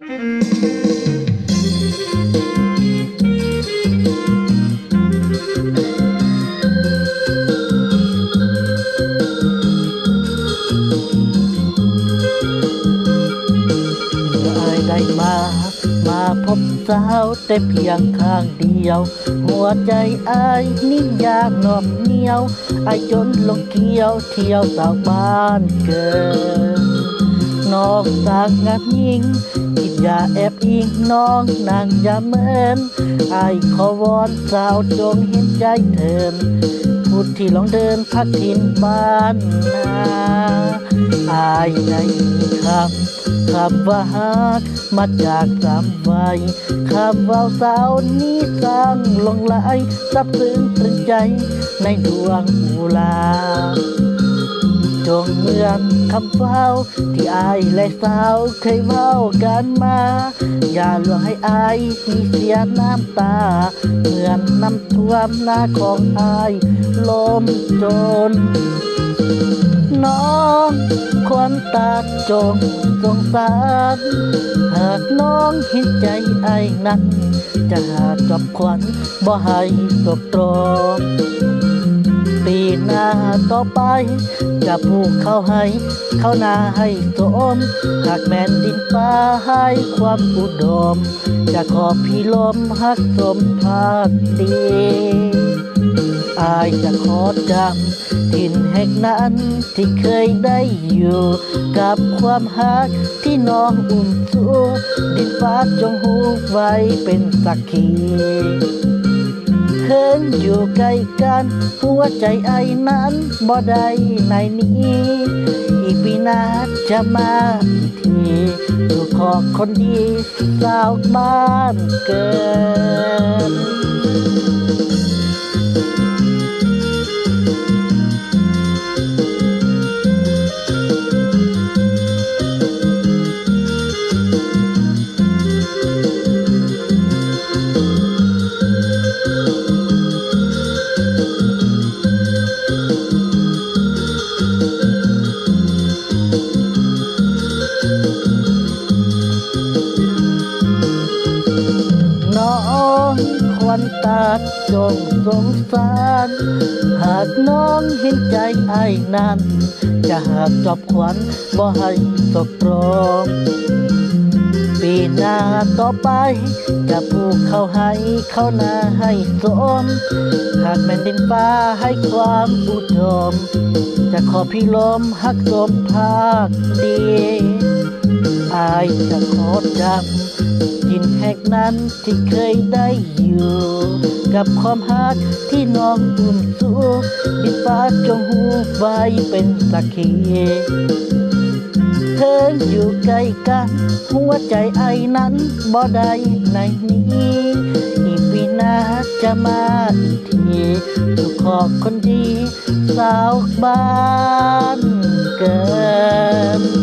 ได้มาพบสาวแต่เพียงข้างเดียวหัวใจอ้ายนี่อยากนอบเหนียวอ้ายจนลงเกี่ยวเที่ยวสาวบ้านเกินนอกจากงานยิงคิดอย่าแอบอิงน้องนางอย่าเมินอ้ายขอวอนสาวจงเห็นใจเถินพูดที่ลองเดินพักถิ่นบ้านนาอ้ายได้ยินคำว่าฮักมาจากสามวัยคำว่าสาวนี้สร้างลงไหลซับซึ้งตรึงใจในดวงอุลาจงเหมือนคำเฝ้าที่อายและสาวเคยเว้ากันมาอย่าลวงให้อายมีเสียน้ำตาเหมือนน้ำท่วมหน้าของอายลมจนน้องควรตาจงสงสารหากน้องเห็นใจไอ้นั้นจะหาจอบขวัญบ่ให้ตกตรองปีหน้าต่อไปจะปลูกข้าวให้ข้าวนาให้สมหากแม่นดินฟ้าให้ความอุดมจะขอพี่ลมหักสมภาคดีอายจะขอจำถิ่นแห่งนั้นที่เคยได้อยู่กับความหักที่น้องอุ่นสู้ดินฟ้าจงหูไว้เป็นสักขีเพิ่งอยู่ใกล้กันหัวใจไอ้นั้นบ่ได้ในนี้อีกปีหน้าจะมาอีกทีสู่ขอคนดีสาวบ้านเกินน้องควรตาจงสงสารหากน้องเห็นใจไอ้นั้นจะหากจอบขวัญบ่ให้ตกตรองปีหน้าต่อไปจะปลูกข้าวให้ข้าวนาให้สมหากแม่นดินฟ้าให้ความอุดมจะขอพี่ลมหักสมภาคดีอายจะขอจำดินแห่งนั้นที่เคยได้อยู่กับความหักที่น้องอุ่นสู้ดินฟ้าจงหูไว้เป็นสักขีเพิ่งอยู่ใกล้กันหัวใจไอ้นั้นบ่ได้ในนี้อีกปีหน้าจะมาอีกทีสู่ขอคนดีสาวบ้านเกิน